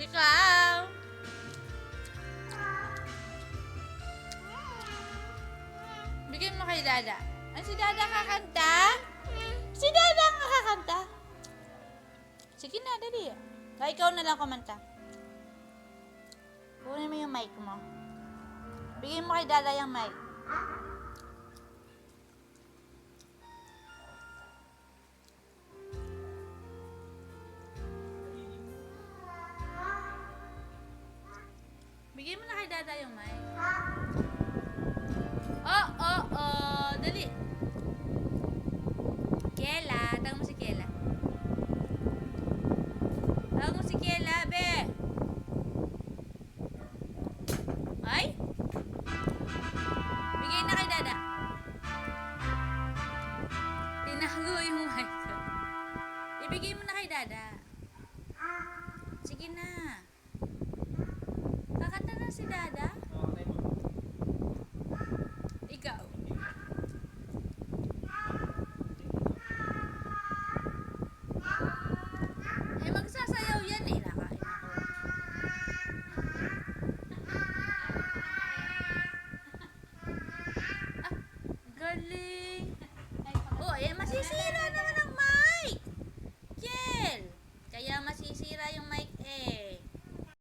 Ikaw. Bigyan mo kay Dada. Si Dada kakanta? Si Dada ang kakanta? Sige na, dali. Ikaw na lang kumanta. Kunin mo yung mic mo. Bigyan mo kay Dada yung mic. Bigyan mo na kay Dada yung mic. Oh. Dali. Kiela. Tawag mo si Kiela. Tawag mo si Kiela, be. Ay? Bigay na kay Dada. Tinago yung mic. Ibigay mo na kay Dada.